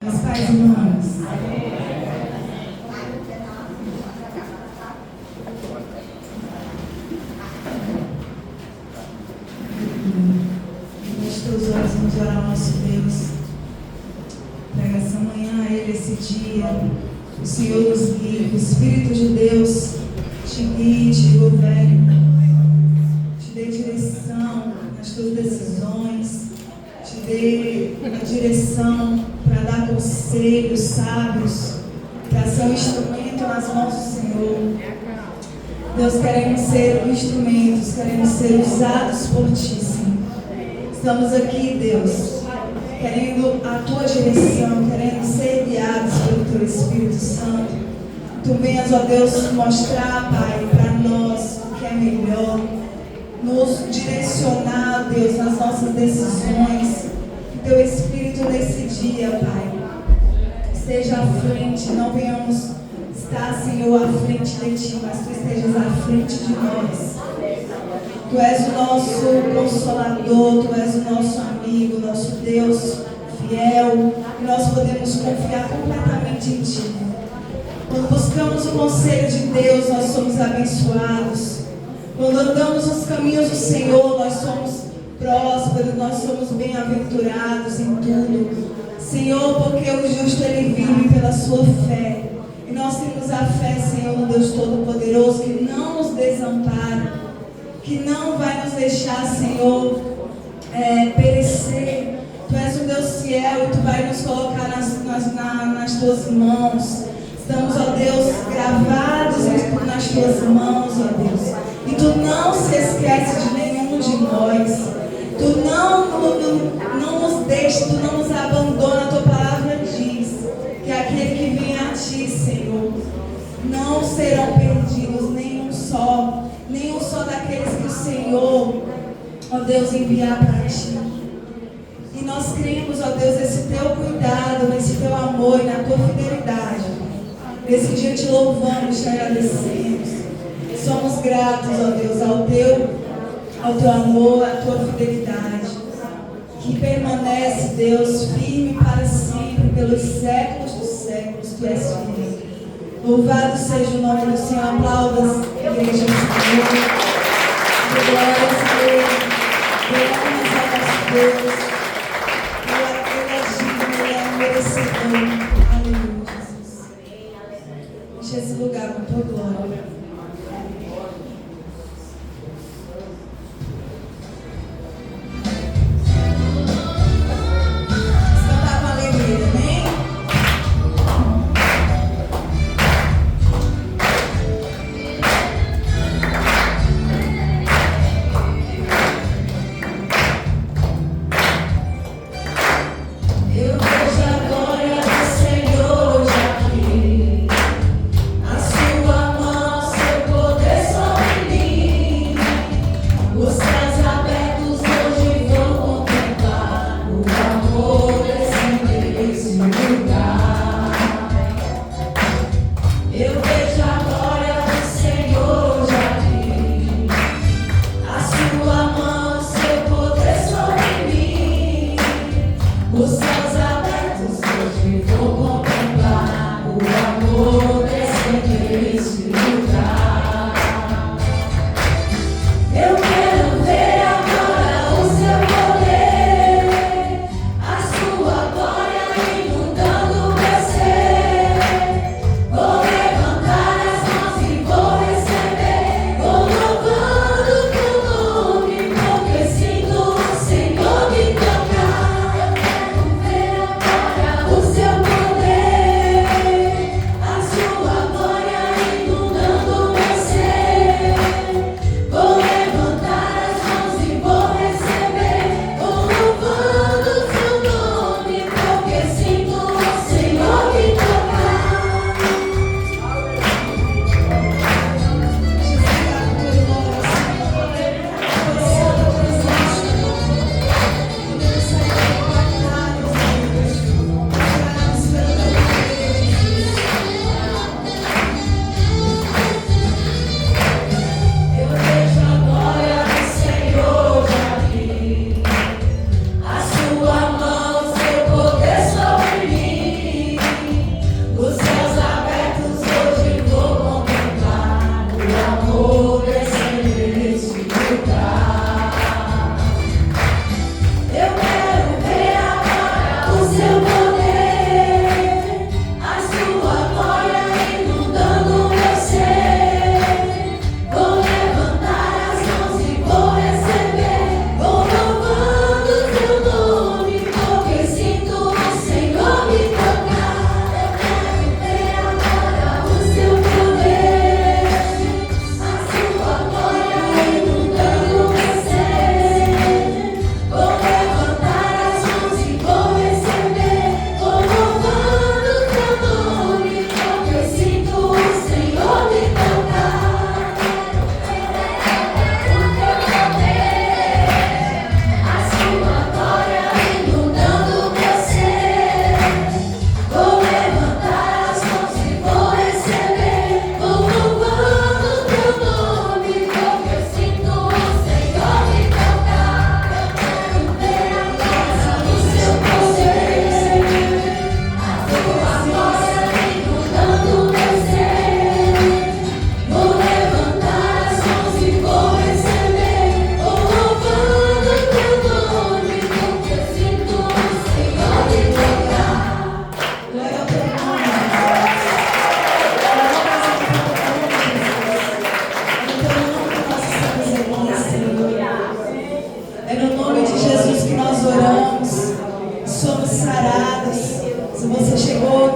As pais humanas. Feche teus olhos, vamos orar ao nosso Deus. Traga essa manhã a Ele, esse dia. O Senhor nos guie, o Espírito de Deus te guie, te governe, te dê direção nas tuas decisões, te dê a direção para dar conselhos sábios, para ser um instrumento nas mãos do Senhor. Deus, queremos ser instrumentos, queremos ser usados por Ti, Senhor. Estamos aqui, Deus, querendo a Tua direção, querendo ser guiados pelo Teu Espírito Santo. Tu venhas, ó Deus, mostrar, Pai, para nós o que é melhor, nos direcionar, Deus, nas nossas decisões. Que Teu Espírito nesse dia, Pai, esteja à frente, não venhamos estar, Senhor, à frente de Ti, mas Tu estejas à frente de nós. Tu és o nosso consolador, Tu és o nosso amigo, nosso Deus fiel, e nós podemos confiar completamente em Ti. Quando buscamos o conselho de Deus, nós somos abençoados. Quando andamos nos caminhos do Senhor, nós somos prósperos, nós somos bem-aventurados em tudo. Senhor, porque o justo ele vive pela sua fé. E nós temos a fé, Senhor, no Deus Todo-Poderoso, que não nos desampara, que não vai nos deixar, Senhor, perecer. Tu és um Deus fiel e Tu vai nos colocar nas Tuas mãos. Estamos, ó Deus, gravados nas Tuas mãos, ó Deus. E Tu não se esquece de nenhum de nós. Tu não nos deixa, Tu não nos abandona. A Tua palavra diz que aquele que vem a Ti, Senhor, não serão perdidos, nenhum só daqueles que o Senhor, ó Deus, enviar para Ti. E nós cremos, ó Deus, nesse Teu cuidado, nesse Teu amor e na Tua fidelidade. Nesse dia te louvamos, te agradecemos. Somos gratos, ó Deus, ao Teu amor, à Tua fidelidade, que permanece, Deus, firme para sempre, pelos séculos dos séculos. Tu és fiel. Louvado seja o nome do Senhor. Aplaudas, igreja do Senhor. Glórias a Ele. Glórias a nosso Deus. Ele é digno, Ele é merecedor. Aleluia, Jesus. Enche esse lugar com Tua glória. Agora, Senhor, já que a sua mão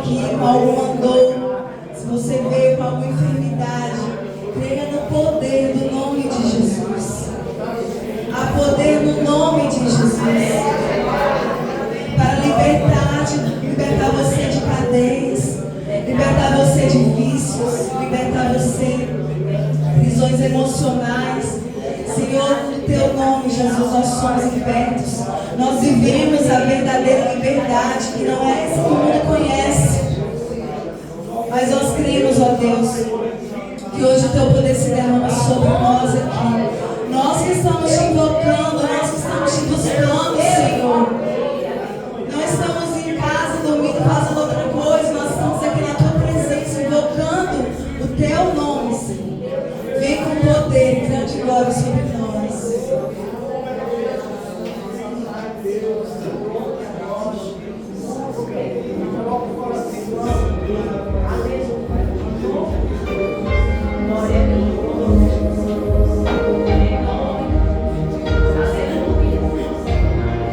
aqui com alguma dor, se você veio com alguma enfermidade, creia no poder do nome de Jesus. Há poder no nome de Jesus para libertar você de cadeias, libertar você de vícios, libertar você de prisões emocionais. Senhor, no teu nome, Jesus, nós somos libertos. Nós vivemos a verdadeira liberdade, que não é essa que o mundo conhece. Mas nós cremos, ó Deus, que hoje o teu poder se derrama sobre nós aqui. Nós que estamos te invocando, nós que estamos te buscando, Senhor. Não estamos em casa, dormindo, fazendo outra coisa. Nós estamos aqui na tua presença, invocando o teu nome, Senhor. Vem com poder e grande glória sobre nós.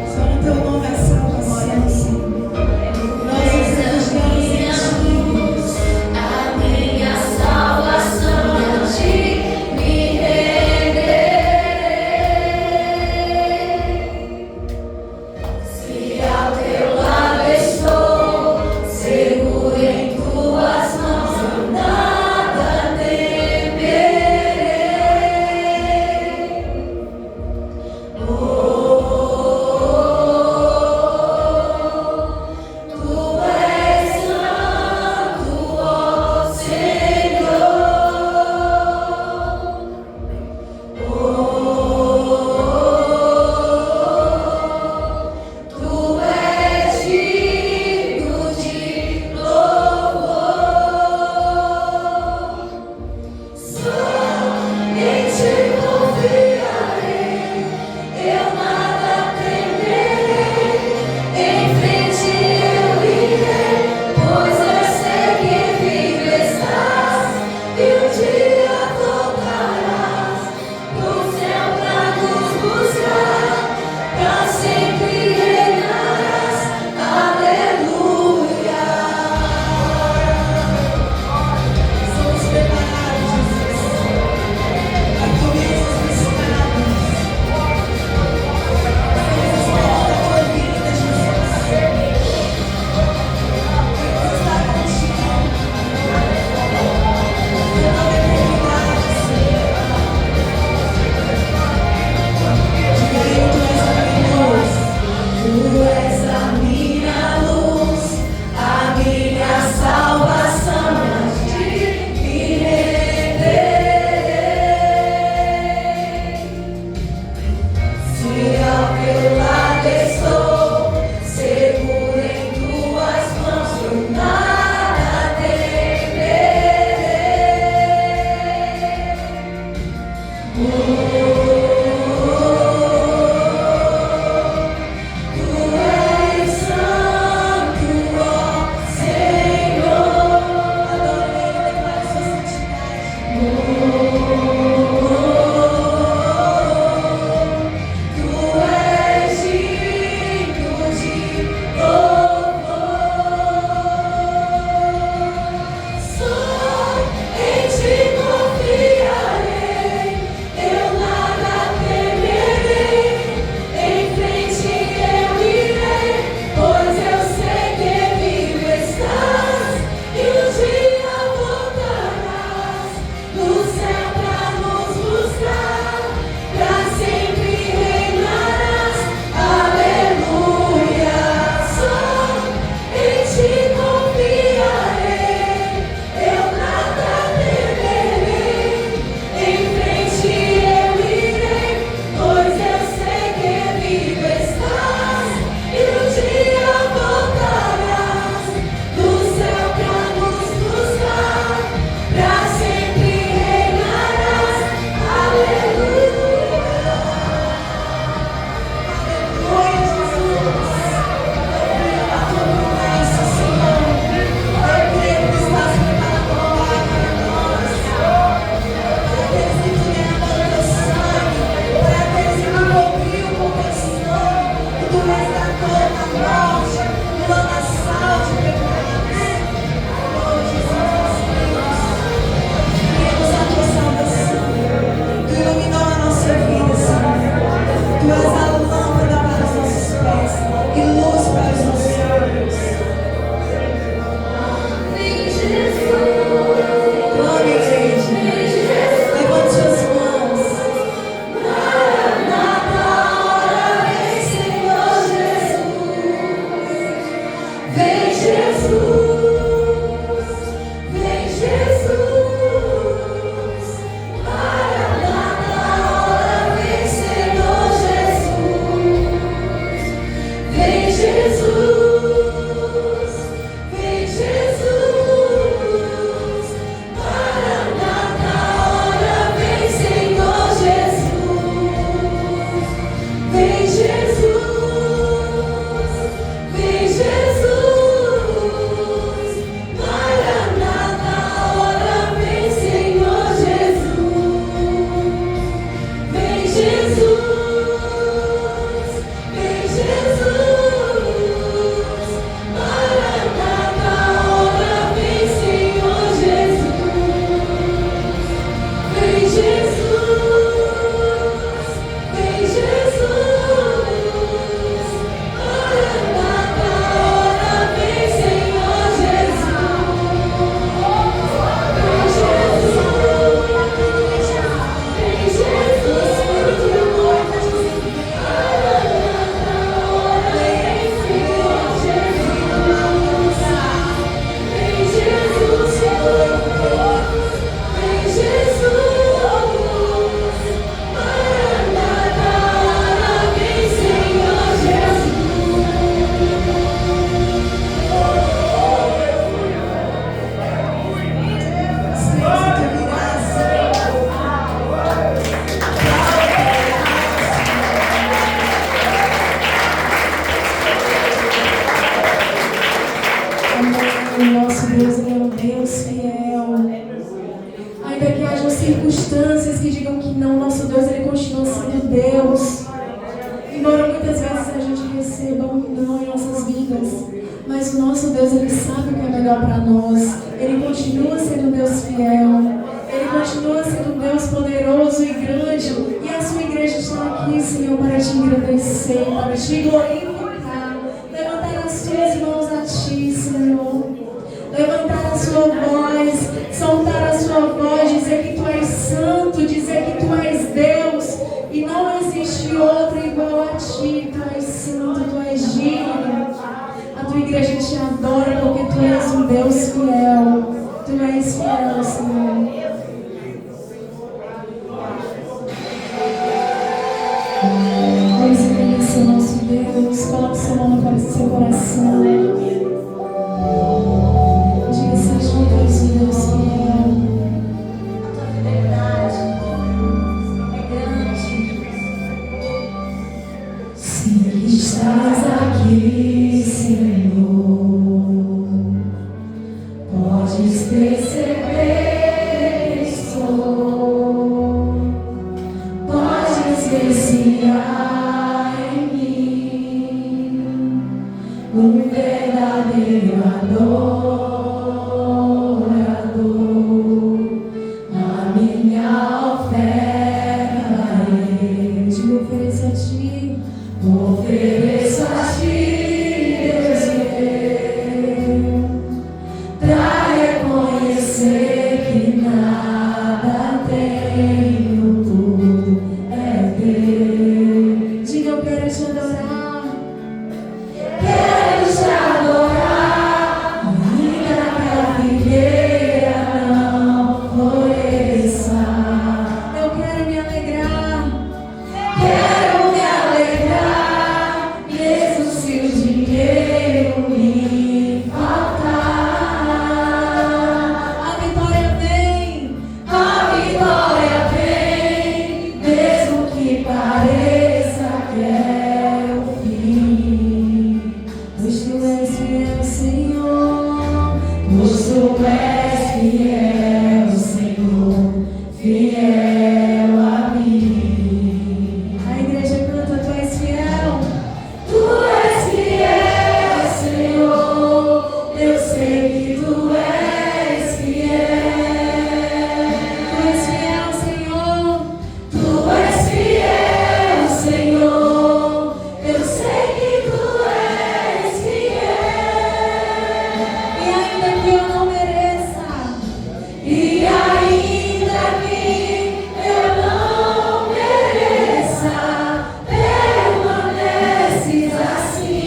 Só no teu nome a salvação, Senhor. Nós O nosso Deus é um Deus fiel. Ainda que hajam circunstâncias que digam que não, nosso Deus ele continua sendo Deus. Embora muitas vezes a gente receba um não em nossas vidas, mas o nosso Deus ele sabe o que é melhor para nós. Ele continua sendo Deus fiel. Ele continua sendo Deus poderoso e grande. E a sua igreja está aqui, Senhor, para te engrandecer, para te glorificar. Levantar as suas mãos a ti, Senhor. Levantar a sua voz, soltar a sua voz, dizer que tu és santo, dizer que tu és Deus. E não existe outro igual a ti. Tu és santo, tu és digno. A tua igreja te adora porque tu és um Deus fiel. Tu és fiel, Senhor. Vamos agradecer ao nosso Deus. Coloque sua mão no seu coração. Diga assim junto ao seu Deus fiel. A tua fidelidade é grande. Se estás aqui, Senhor, podes perceber que estou. Podes ver se há em mim um verdadeiro adorador. A minha oferta te ofereço a ti. Ofereço a ti, Deus meu, pra reconhecer que nada tenho, tudo é teu. Diga, eu quero te adorar. Quero te adorar, ainda que a figueira não floresça. Eu quero me alegrar. Quero me alegrar, mesmo se o dinheiro me faltar. A vitória vem, mesmo que pareça que é o fim. Pois tu és fiel, Senhor, pois tu és fiel, Senhor, fiel a mim. A igreja canta, tu és fiel. Tu és fiel, Senhor. Eu sei que tu és fiel. Tu és fiel, Senhor. Tu és fiel, Senhor. Eu sei que tu és fiel. E ainda que eu não mereça, e ainda que eu não mereça, permaneces assim.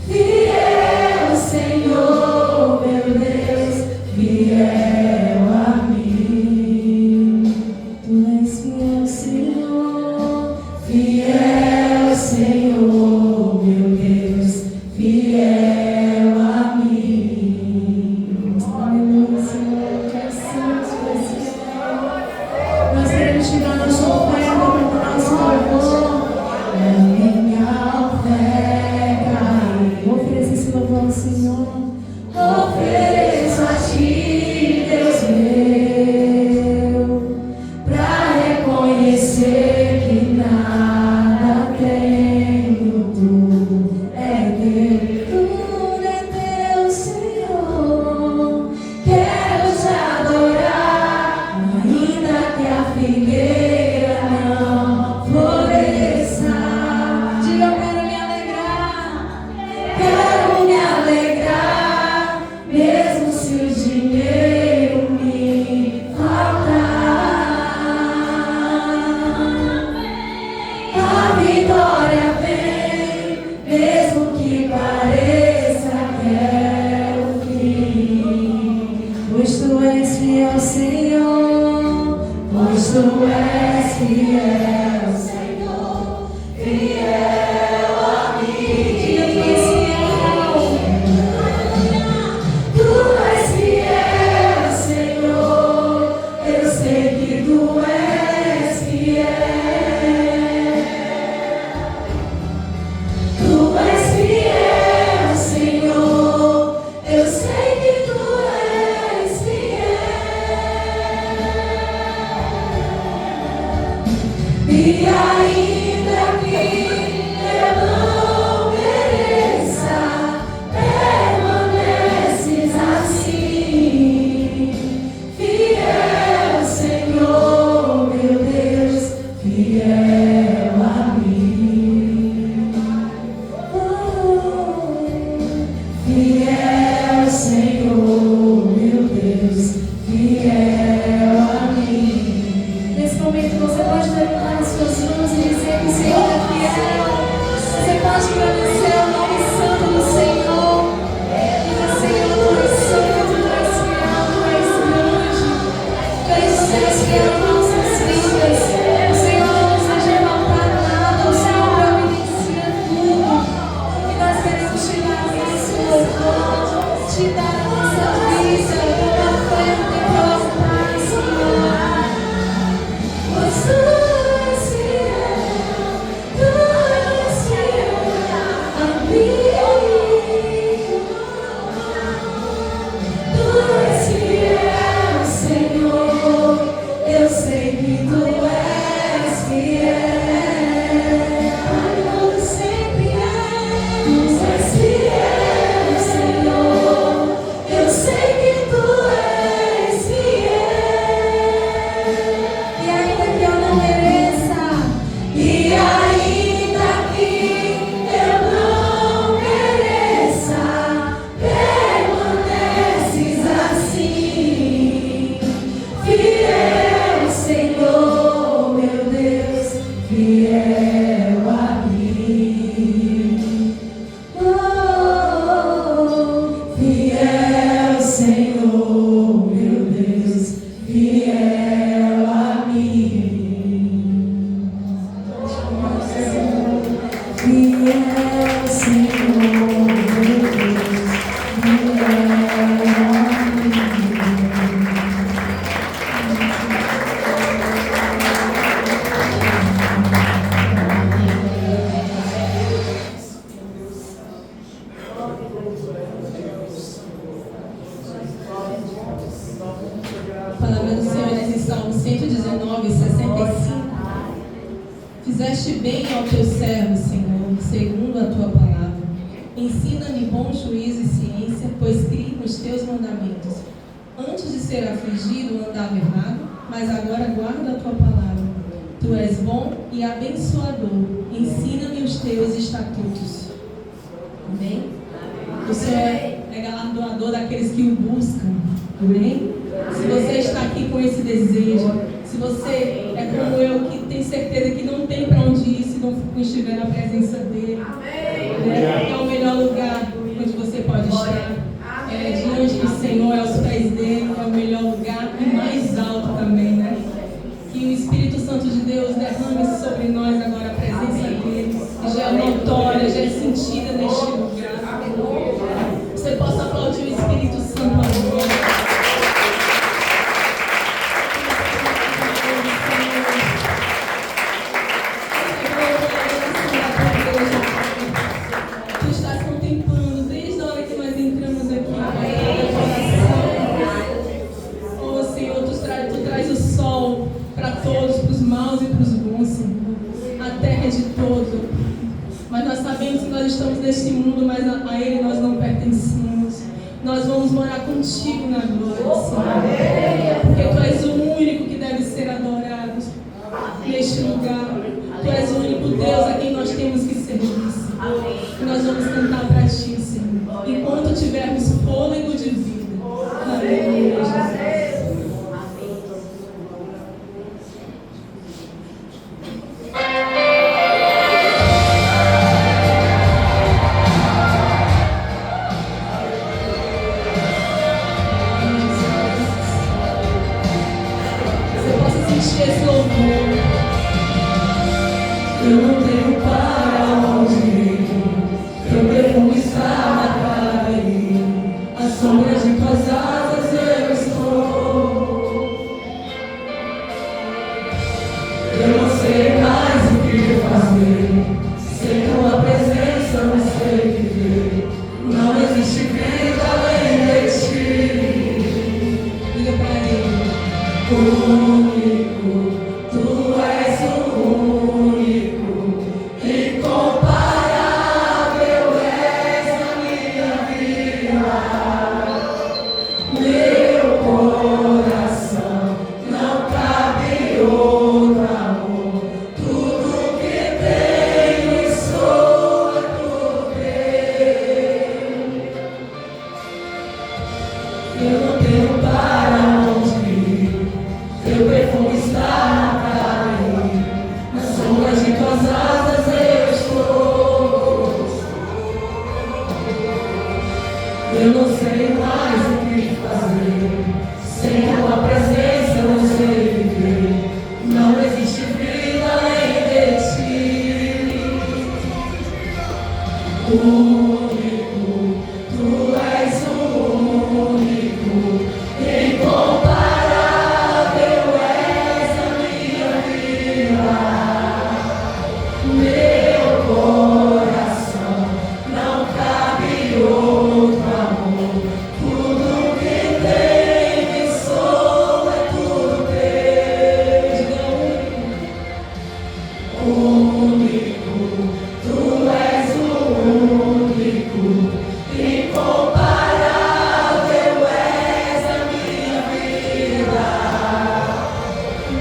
Fiel, Senhor, meu Deus, fiel a mim. Tu és fiel, Senhor, fiel, Senhor, meu Deus, fiel a mim. Aleluia, Senhor, tu és santo, tu és fiel. Nós queremos te dar nossa oferta para o nosso louvor. É a minha oferta. Ofereça esse louvor ao Senhor. Ofereço a ti, Deus meu, pra reconhecer que nada tenho, tudo é teu. Tudo é teu, Senhor. Quero te adorar, ainda que a figueira não floresça. Diga, eu quero me alegrar. Quero me alegrar, mesmo fiel Senhor, meu Deus, fiel a mim. Nesse momento você pode levantar as suas mãos e dizer que o Senhor é fiel. Você pode agradecer o nome santo do Senhor. Diga, Senhor, tu és santo, tu és fiel, tu és grande. Tu és fiel em nossas vidas. O Senhor não nos deixa faltar nada, o Senhor providencia tudo. E nós queremos te dar esse louvor, te dar a nossa vida, toda a fé no teu altar, Senhor. Pois tu és fiel, tu és fiel a mim. Tu és fiel, Senhor, eu sei que tu és fiel. Tu sempre és, tu és fiel, Senhor, eu sei que tu és fiel. E ainda que eu não mereça, e ainda que eu não mereça, permaneces assim, fiel, Senhor, meu Deus, fiel a mim. Oh, fiel, Senhor, meu Deus, fiel a mim. Fiel, Senhor, meu Deus, fiel a mim. A palavra do Senhor diz em Salmo 119, 65. Fizeste bem ao teu servo, Senhor, segundo a tua palavra. Ensina-me bom juízo e ciência, pois criei nos teus mandamentos. Antes de ser afligido, andava errado, mas agora guardo a tua palavra. Tu és bom e abençoador. Ensina-me os teus estatutos. Amém? O Senhor é galardoador daqueles que o buscam. Amém? Se você está aqui com esse desejo, se você é como eu, que tem certeza que não tem para onde ir se não estiver na presença dele, é o melhor lugar onde você pode estar. Diante do Senhor, aos pés dele, é o melhor lugar e mais alto também, né? Que o Espírito Santo de Deus derrame sobre nós agora a presença dele, que já é notória, já é sentida neste lugar. Você possa aplaudir o Espírito Santo agora. Tu estás contemplando desde a hora que nós entramos aqui. Oh Senhor, tu traz o sol para todos, para os maus e para os bons, Senhor. A terra é de todos. Mas nós sabemos que nós estamos neste mundo, mas a Ele nós não pertencemos. Nós vamos morar contigo na glória, Senhor. Porque Tu és o único que deve ser adorado neste lugar. Tu és o único Deus a quem nós temos que servir, Senhor. E nós vamos cantar para Ti, Senhor, enquanto tivermos fôlego de vida. Aleluia, Jesus. Você possa sentir esse louvor. Eu não tenho para onde ir, eu Eu não sei mais o que fazer. Sem tua presença eu não sei viver. Não existe vida além de ti. Único, tu és o único. Incomparável és a minha vida. Meu coração não cabe outro amor. Tudo que tem e sou é tudo teu. Único, tu és o único. Incomparável és a minha vida.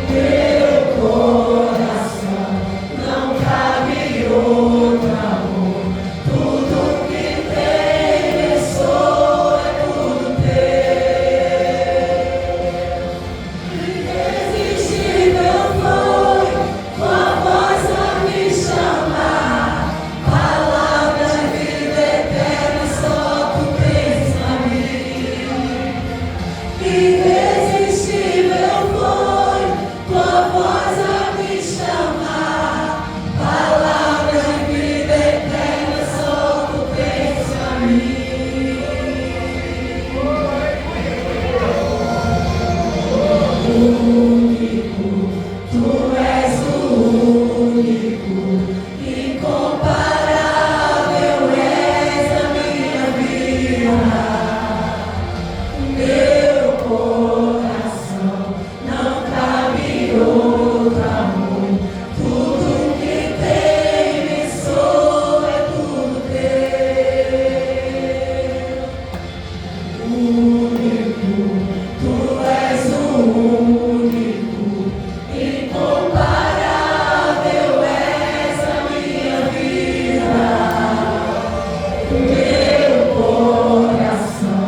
Meu coração não cabe outro amor. Tudo que tem e sou é tudo teu. Irresistível foi tua voz a me chamar. Palavra de vida eterna, só tu tens pra mim. Irresistível foi tua voz a me chamar. Palavra de vida eterna, só tu tens pra mim. Único, tu és o único. Incomparável és a minha vida. Meu coração não cabe outro amor. Tudo que tem e sou é tudo teu. Único, tu és o único. Incomparável és a minha vida. Meu coração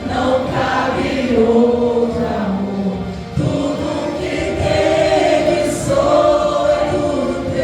não cabe outro amor. Tudo que tem e sou é tudo teu.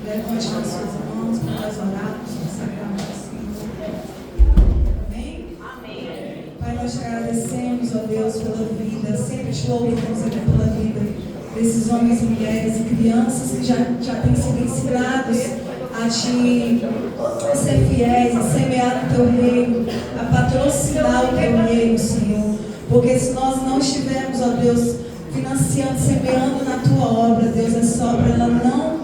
Levante nas suas mãos para nós orarmos, consagrarmos ao Senhor. Amém? Pai, nós te agradecemos, ó Deus, pela vida. Sempre te louvamos aqui pela vida desses homens e mulheres e crianças que já têm sido ensinados a te ser fiéis, a semear no teu reino, a patrocinar o teu reino, Senhor. Porque se nós não estivermos, ó Deus, financiando, semeando na tua obra, Deus, essa obra ela não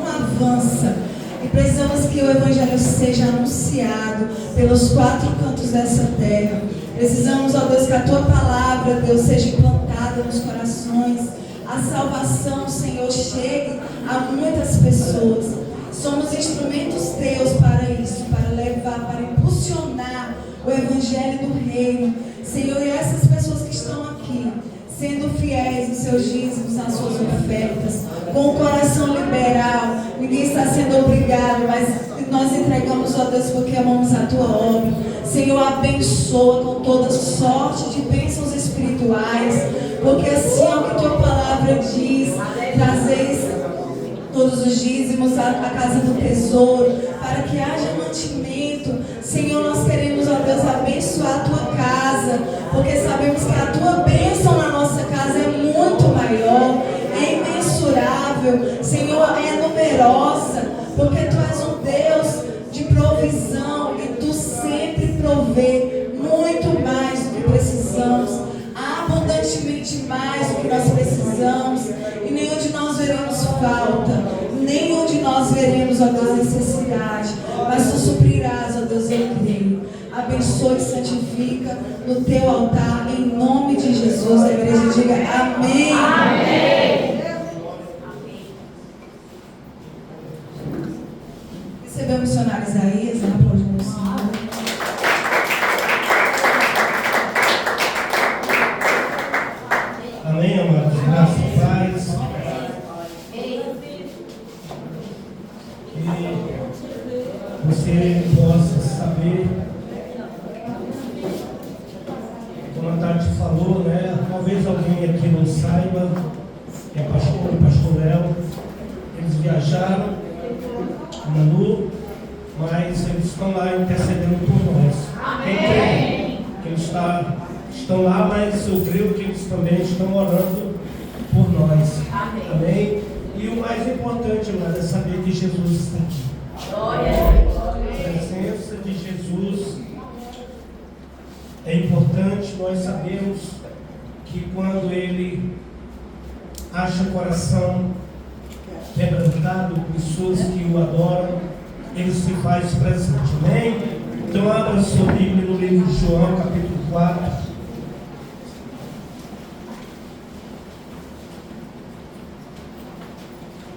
avança. E precisamos que o Evangelho seja anunciado pelos quatro cantos dessa terra. Precisamos, ó Deus, que a tua palavra, Deus, seja implantada nos corações. A salvação, Senhor, chegue a muitas pessoas. Somos instrumentos teus para isso, para levar, para impulsionar o Evangelho do Reino. Senhor, e essas pessoas que estão aqui, sendo fiéis nos seus dízimos, nas suas ofertas, com o coração liberal, ninguém está sendo obrigado, mas nós entregamos, ó Deus, porque amamos a tua obra. Senhor, abençoa com toda sorte de bênçãos espirituais, porque assim é o que tua palavra diz, trazeis todos os dízimos à casa do tesouro, para que haja mantimento. Senhor, nós queremos, ó Deus, abençoar a tua casa, porque sabemos que a tua bênção na nossa casa é muito maior, é imensurável, Senhor, é numerosa, porque tu és um Deus de provisão e tu sempre provê muito mais do que precisamos, abundantemente mais do que nós precisamos, e nenhum de nós veremos falta, nenhum de nós veremos, ó Deus, necessidade, mas tu suprirás, ó Deus, eu creio. Abençoe e santifica no teu altar, em nome de Jesus. A igreja diga amém. Amém. Recebeu o missionário Isaías, aplaudimos o Senhor. Amém, amados. Graças e paz. Que você possa saber, como a Tati falou, né? Talvez alguém aqui não saiba, que é pastor e pastor Léo. Eles viajaram, Manu, mas eles estão lá intercedendo por nós. Amém. Que eles estão lá, mas eu creio que eles também estão orando por nós. Amém. E o mais importante, amado, é saber que Jesus está aqui. A presença de Jesus é importante. Nós sabemos que quando Ele acha o coração quebrantado, pessoas que o adoram, Ele se faz presente. Amém? Então abra sua Bíblia no livro de João, capítulo 4.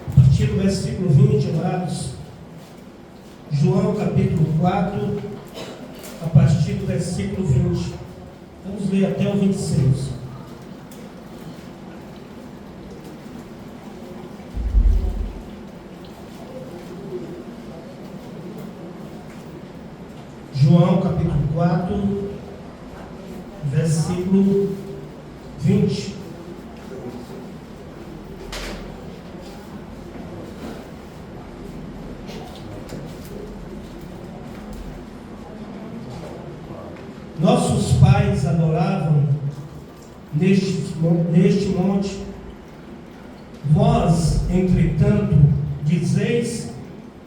A partir do versículo 20, amados. João capítulo 4, a partir do versículo 20. Vamos ler até o 26. João capítulo 4, versículo 20. Nossos pais adoravam neste monte. Vós, entretanto, dizeis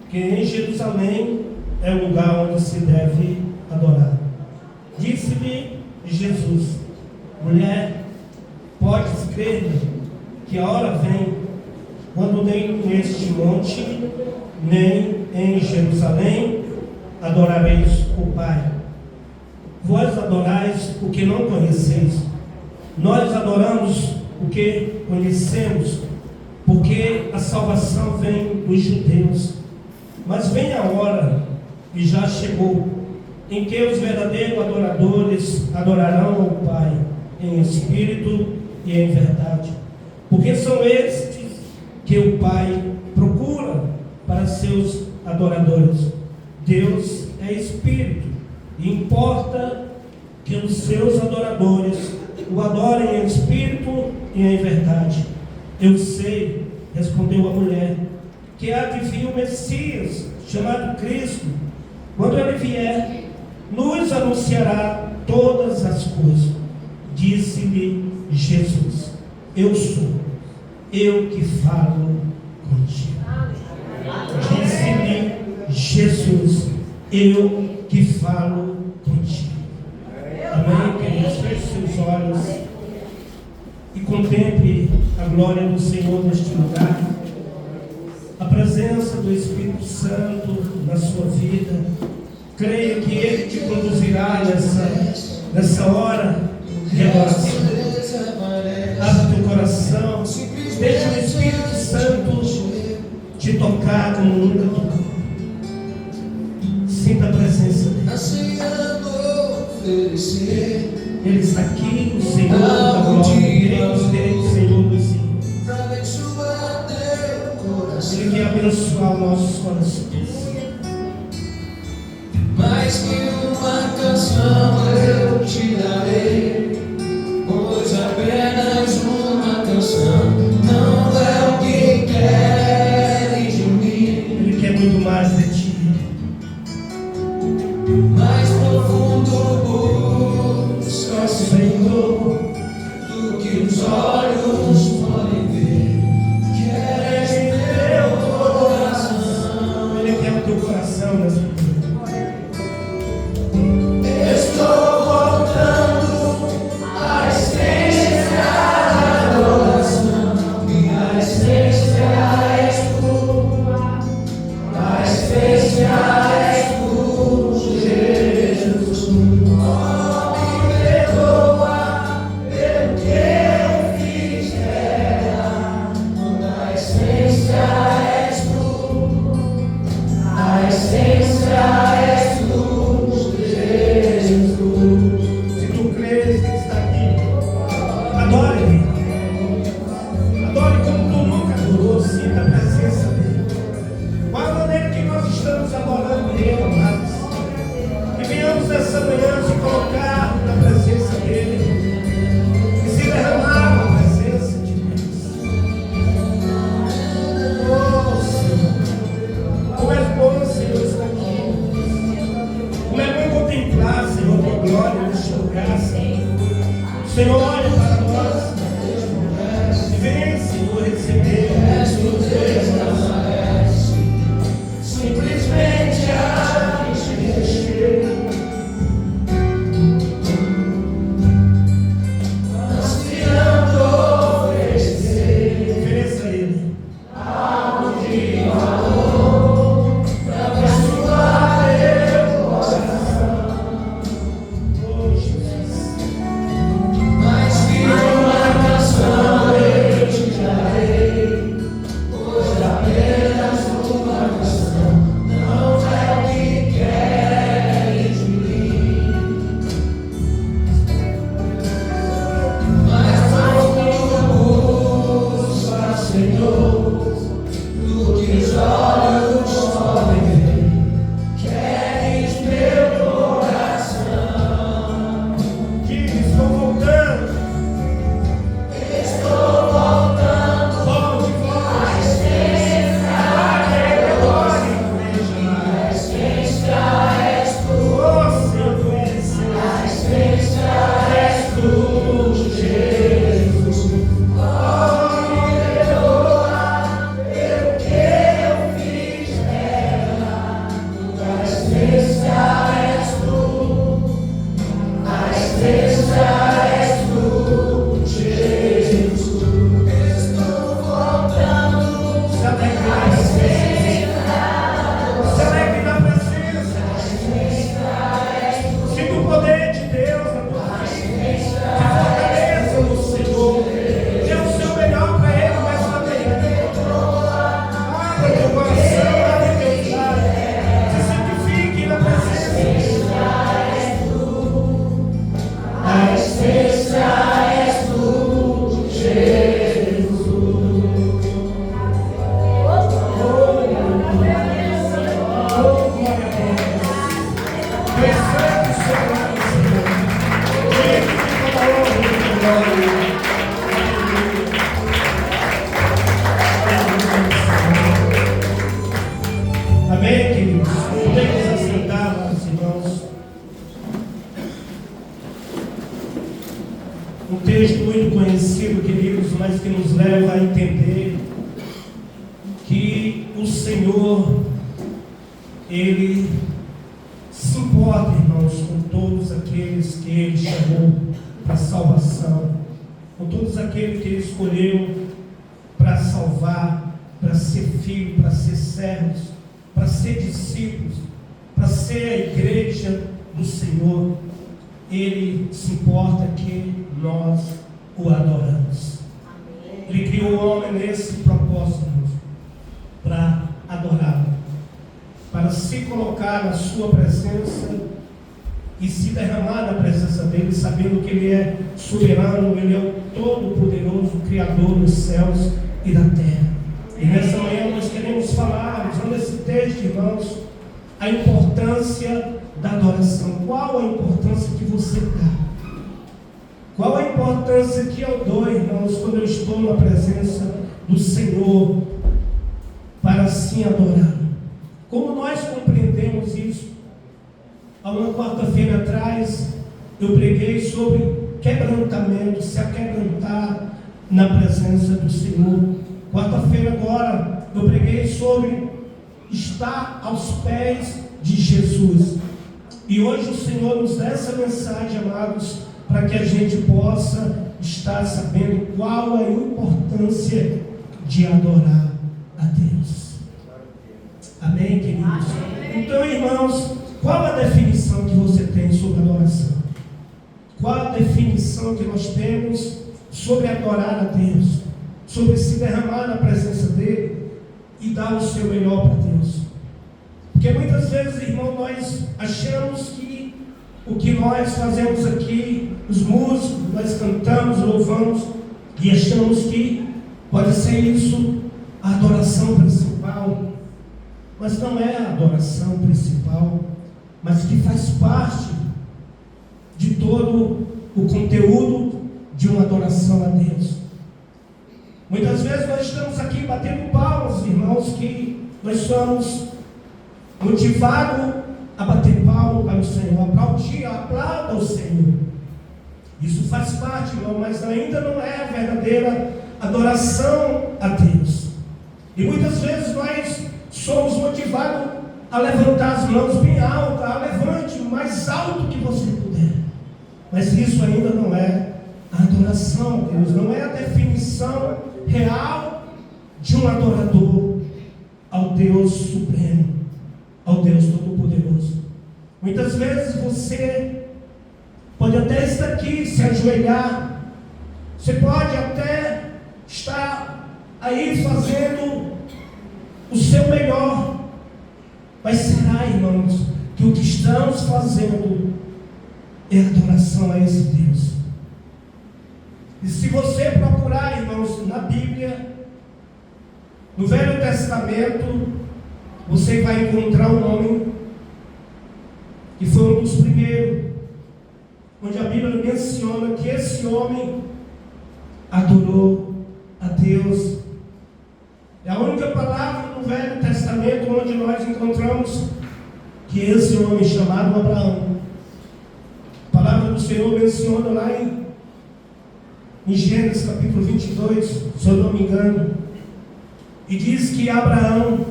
que em Jerusalém é o lugar onde se deve adorar. Disse-lhe Jesus: mulher, podes crer-me que a hora vem, quando nem neste monte, nem em Jerusalém adorareis o Pai. Vós adorais o que não conheceis. Nós adoramos o que conhecemos, porque a salvação vem dos judeus. Mas vem a hora, e já chegou, em que os verdadeiros adoradores adorarão ao Pai em espírito e em verdade, porque são estes que o Pai procura para seus adoradores. Deus é espírito, e importa que os seus adoradores o adorem em espírito e em verdade. Eu sei, respondeu a mulher, que há de vir o Messias, chamado Cristo. Quando ele vier, nos anunciará todas as coisas. Disse-lhe Jesus: eu sou, eu que falo contigo. Disse-lhe Jesus: eu que falo contigo. Amém, queridos? Feche seus olhos e contemple a glória do Senhor neste lugar. A presença do Espírito Santo na sua vida. Creia que Ele te conduzirá nessa hora de adoração. Abre teu coração, deixa o Espírito Santo te tocar como nunca tocou. Sinta a presença dele. Ele está aqui, o Senhor da glória, o Senhor dos Senhores. Ele quer abençoar nossos corações. Mais que uma canção eu te darei, pois apenas uma canção não é o que queres de mim. Ele quer muito mais de ti. Mais profundo busca, Senhor, do que os olhos podem ver. Queres meu coração. Ele quer o teu coração nessa vida. Estou voltando à essência da adoração. Minha essência és tu. A essência és tu, Jesus. Oh, me perdoa pelo que eu fiz errar. A essência és tu. A essência és tu, Jesus. Se tu creres que Ele está aqui, adore Ele. Adore como tu nunca adorou, sinta a presença dEle. Qual a maneira que nós estamos adorando Ele, amados? Que venhamos nessa manhã se colocar na presença dEle e se derramar na presença de Deus. Oh, Senhor, como é bom, Senhor, estar aqui. Como é bom contemplar, Senhor, tua glória neste lugar, Senhor. Senhor, olha para nós. E vem, Senhor, receber Simplesmente a encher. Ansiando oferecer ofereça a Ele. algo de valor pra abençoar teu coração. Oh, Jesus. Mais que uma canção eu te darei, pois apenas uma canção não é o que queres de mim. Mais profundo busca, Senhor, do que os olhos podem ver. Queres meu coração. entender que o Senhor, Ele se importa, irmãos, com todos aqueles que Ele chamou para salvação, com todos aqueles que Ele escolheu para salvar, para ser filho, para ser servos, para ser discípulos, para ser a igreja do Senhor. Ele se importa que nós o adoramos. Ele criou o homem nesse propósito, para adorá-lo, para se colocar na sua presença e se derramar na presença dele, sabendo que ele é soberano, ele é o todo-poderoso, Criador dos céus e da terra. E nessa manhã nós queremos falar, usando esse texto, irmãos, a importância da adoração. Qual a importância que você dá? Qual a importância que eu dou, irmãos, quando eu estou na presença do Senhor para assim adorar? Como nós compreendemos isso? Há uma quarta-feira atrás eu preguei sobre quebrantamento, se aquebrantar na presença do Senhor. Quarta-feira agora eu preguei sobre estar aos pés de Jesus. E hoje o Senhor nos dá essa mensagem, amados, para que a gente possa estar sabendo qual a importância de adorar a Deus. Amém, queridos? Amém. Então, irmãos, qual a definição que você tem sobre adoração? Qual a definição que nós temos sobre adorar a Deus? Sobre se derramar na presença dEle e dar o seu melhor para Deus? Porque muitas vezes, irmão, nós achamos que o que nós fazemos aqui, os músicos, nós cantamos, louvamos, e achamos que pode ser isso a adoração principal. Mas não é a adoração principal, mas que faz parte de todo o conteúdo de uma adoração a Deus. Muitas vezes nós estamos aqui batendo palmas, irmãos, que nós somos motivados a bater palma para o Senhor, aplaudir, aplauda o Senhor. Isso faz parte, irmão, mas ainda não é a verdadeira adoração a Deus. E muitas vezes nós somos motivados a levantar as mãos bem alto, levante o mais alto que você puder. Mas isso ainda não é a adoração a Deus, não é a definição real de um adorador ao Deus Supremo, ao Deus Todo-Poderoso. Muitas vezes você pode até estar aqui, se ajoelhar, você pode até estar aí fazendo o seu melhor, mas será, irmãos, que o que estamos fazendo é adoração a esse Deus? E se você procurar, irmãos, na Bíblia, no Velho Testamento, você vai encontrar um homem que foi um dos primeiros, onde a Bíblia menciona que esse homem adorou a Deus. É a única palavra no Velho Testamento onde nós encontramos que esse homem chamado Abraão. A palavra do Senhor menciona lá em Gênesis capítulo 22, se eu não me engano, e diz que Abraão,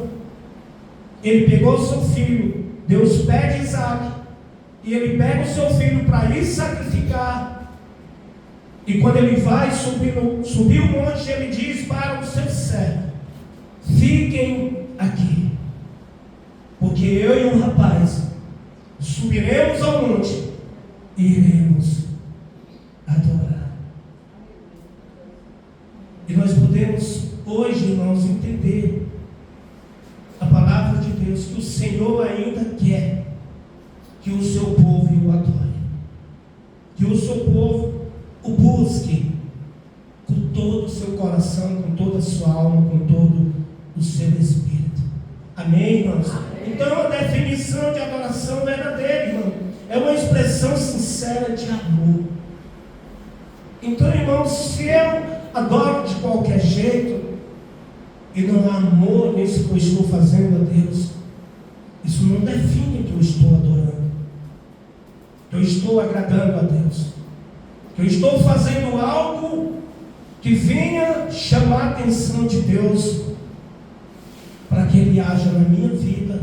ele pegou seu filho, Deus pede Isaac, e ele pega o seu filho para ir sacrificar, e quando ele vai subir o monte, ele diz para os seus servos: fiquem aqui, porque eu e o rapaz subiremos ao monte e iremos adorar. E nós podemos hoje, irmãos, entender a palavra de Deus, que o Senhor ainda quer que o seu povo o adore, que o seu povo o busque com todo o seu coração, com toda a sua alma, com todo o seu espírito. Amém, irmãos? Amém. Então a definição de adoração verdadeira, irmão, é uma expressão sincera de amor. Então, irmãos, se eu adoro de qualquer jeito e não há amor nisso que eu estou fazendo a Deus, isso não define que eu estou adorando, que eu estou agradando a Deus, que eu estou fazendo algo que venha chamar a atenção de Deus para que Ele haja na minha vida,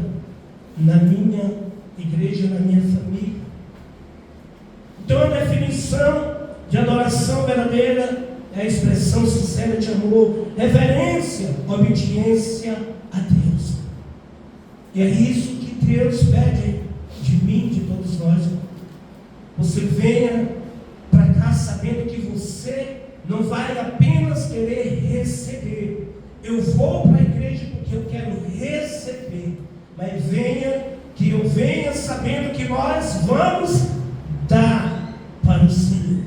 na minha igreja, na minha família. Então a definição de adoração verdadeira é a expressão sincera de amor, reverência, obediência a Deus. E é isso que Deus pede de mim, de todos nós. Você venha para cá sabendo que você não vai apenas querer receber. Eu vou para a igreja porque eu quero receber. Mas que eu venha sabendo que nós vamos dar para o Senhor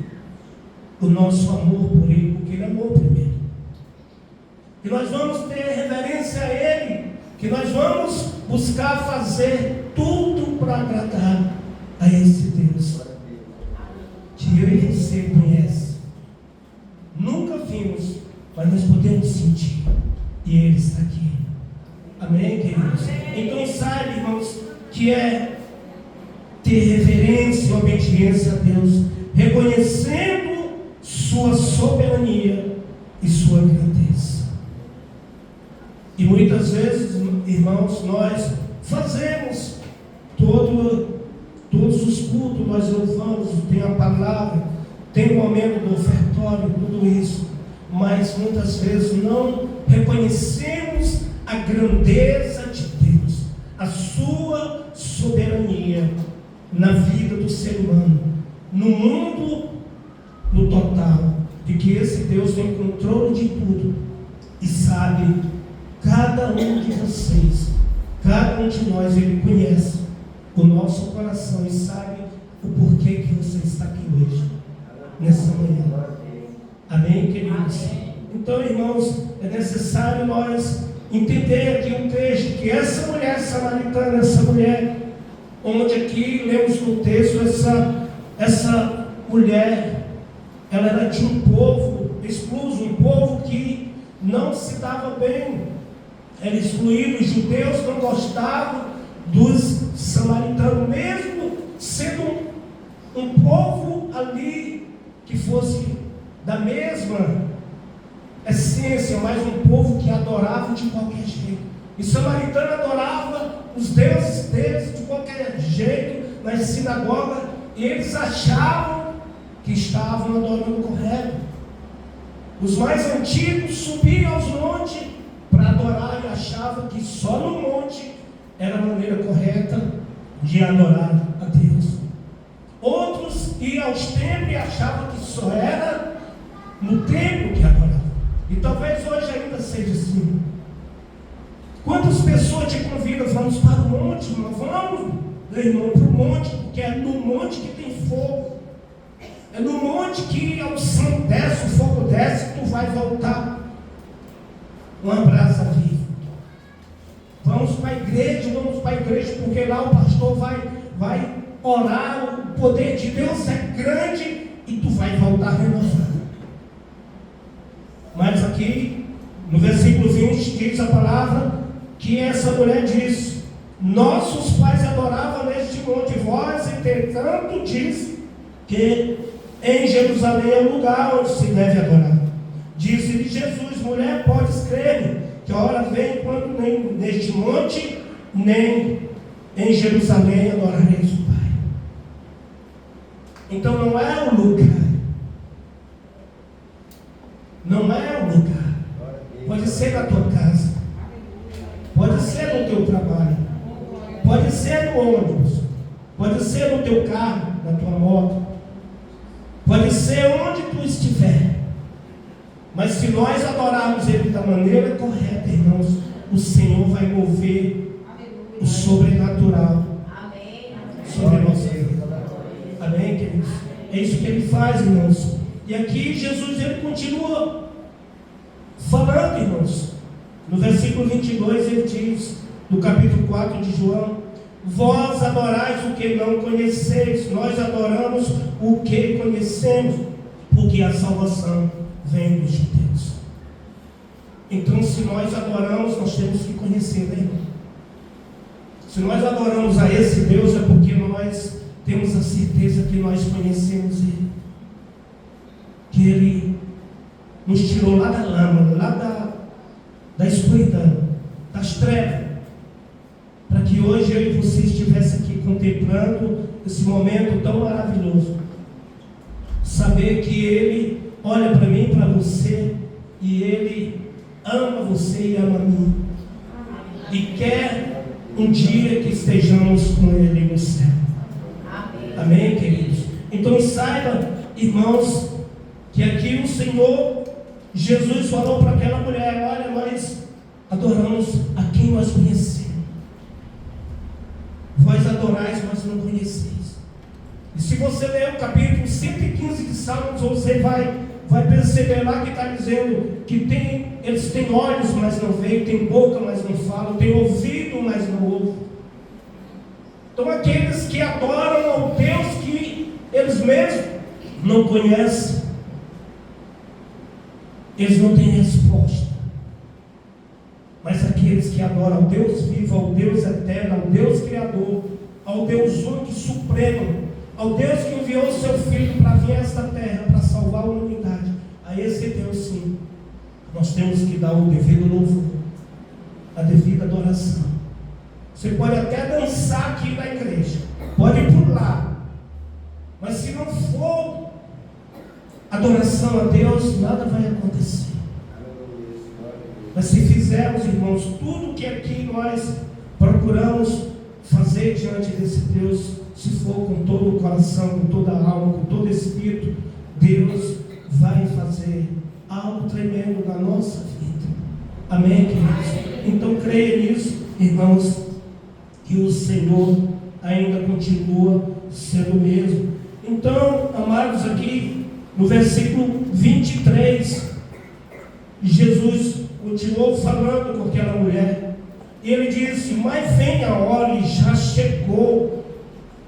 o nosso amor por Ele, porque Ele amou primeiro. Que nós vamos ter reverência a Ele, que nós vamos buscar fazer tudo para agradar a esse Deus que eu e você conhece. Nunca vimos, mas nós podemos sentir, e Ele está aqui. Amém, queridos? Então saiba, irmãos, que é ter reverência e obediência a Deus, reconhecendo sua soberania e sua grandeza. E muitas vezes, irmãos, nós fazemos todos os cultos, nós louvamos, tem a palavra, tem o momento do ofertório, tudo isso, mas muitas vezes não reconhecemos a grandeza de Deus, a sua soberania na vida do ser humano, no mundo, no total, de que esse Deus tem controle de tudo e sabe cada um de vocês, cada um de nós. Ele conhece o nosso coração e sabe o porquê que você está aqui hoje, nessa manhã. Amém, queridos? Então, irmãos, é necessário nós entender aqui um trecho, que essa mulher samaritana, essa mulher, onde aqui lemos no texto, essa mulher, ela era de um povo excluso, um povo que não se dava bem, era excluído. Os judeus não gostavam dos samaritanos, mesmo sendo um povo ali que fosse da mesma essência, mas um povo que adorava de qualquer jeito. E o samaritano adorava os deuses deles de qualquer jeito nas sinagogas, e eles achavam que estavam adorando correto. Os mais antigos subiam aos montes para adorar e achavam que só no monte era a maneira correta de adorar a Deus. Outros iam aos templos e achavam que só era no templo que adoravam. E talvez hoje ainda seja assim. Quantas pessoas te convidam? Vamos para o monte, irmão. Vamos, irmão, para o monte, porque é no monte que tem fogo. É no monte que a unção desce, o fogo desce, tu vai voltar uma brasa viva. Vamos para a igreja, porque lá o pastor vai orar, o poder de Deus é grande e tu vai voltar renovado. Mas aqui, no versículo 20, diz a palavra que essa mulher diz: nossos pais adoravam neste monte, vós, entretanto, diz que em Jerusalém é o lugar onde se deve adorar. Disse-lhe Jesus: mulher, podes crer que a hora vem quando nem neste monte, nem em Jerusalém adorareis o Pai. Então não é o lugar. Não é o lugar. Pode ser na tua casa, pode ser no teu trabalho, pode ser no ônibus, pode ser no teu carro, na tua moto, pode ser onde tu estiver. Mas se nós adorarmos Ele da maneira correta, irmãos, o Senhor vai mover o sobrenatural sobre a nossa vida. Amém, queridos? É isso que Ele faz, irmãos. E aqui Jesus, Ele continua falando, irmãos. No versículo 22 Ele diz, no capítulo 4 de João: vós adorais o que não conheceis, nós adoramos o que conhecemos, porque a salvação vem dos judeus. Então, se nós adoramos, nós temos que conhecer, né, irmão? Se nós adoramos a esse Deus, é porque nós temos a certeza que nós conhecemos Ele, que Ele nos tirou lá da lama, da escuridão, das trevas, para que hoje eu e você estivesse aqui contemplando esse momento tão maravilhoso. Saber que Ele olha para mim, para você, e Ele ama você e ama a mim. E quer um dia que estejamos com Ele no céu. Amém, queridos? Então saiba, irmãos, que aqui o Senhor Jesus falou para aquela mulher: olha, nós adoramos a quem nós conhecemos. Vós adorais, mas não conheceis. E se você ler o capítulo 115 de Salmos, você vai perceber lá que está dizendo que eles têm olhos, mas não veem, têm boca, mas não falam, têm ouvido, mas não ouvem. Então aqueles que adoram ao Deus que eles mesmos não conhecem, eles não têm resposta. Mas aqueles que adoram ao Deus vivo, ao Deus eterno, ao Deus Criador, ao Deus único e supremo, ao Deus que enviou o seu Filho para vir a esta terra, para salvar a humanidade, a esse Deus sim, nós temos que dar o devido louvor, a devida adoração. Você pode até dançar aqui na igreja, pode pular, mas se não for adoração a Deus, nada vai acontecer. Mas se fizermos, irmãos, tudo que aqui nós procuramos fazer diante desse Deus, se for com todo o coração, com toda a alma, com todo o espírito, Deus vai fazer algo tremendo na nossa vida. Amém, queridos? Então creia nisso, irmãos, que o Senhor ainda continua sendo o mesmo. Então, amados, aqui no versículo 23, Jesus continuou falando com aquela mulher, e ele disse: mas vem a hora, e já chegou,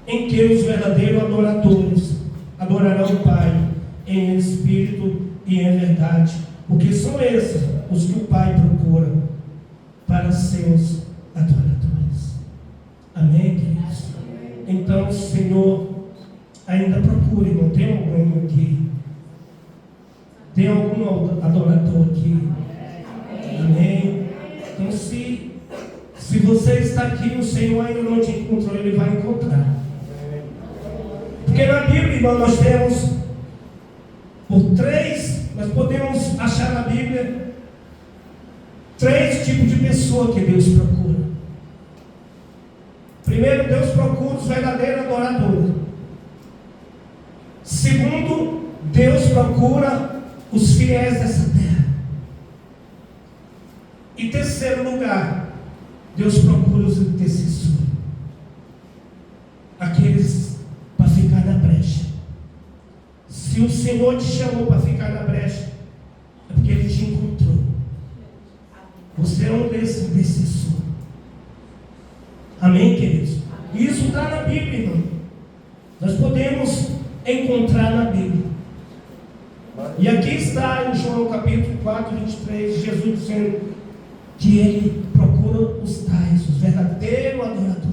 em que os verdadeiros adoradores adorarão o Pai em espírito e em verdade, porque são esses os que o Pai procura para seus adoradores. Amém, queridos? Então o Senhor ainda procura, irmão. Tem algum aqui? Tem algum adorador aqui? Amém? Então se você está aqui, o Senhor ainda não te encontrou, Ele vai encontrar. Porque na Bíblia, irmão, nós temos nós podemos achar na Bíblia 3 tipos de pessoa que Deus procura. Primeiro, Deus procura os verdadeiros adoradores. Segundo, Deus procura os fiéis dessa terra. E terceiro lugar, Deus procura os intercessores, aqueles para ficar na brecha. Se o Senhor te chamou para ficar na brecha, é porque Ele te encontrou. Você é um desses intercessores. Amém, queridos? Isso está na Bíblia, irmão. Nós podemos encontrar na Bíblia. E aqui está em João capítulo 4, 23, Jesus dizendo que Ele procura os tais, os verdadeiros adoradores.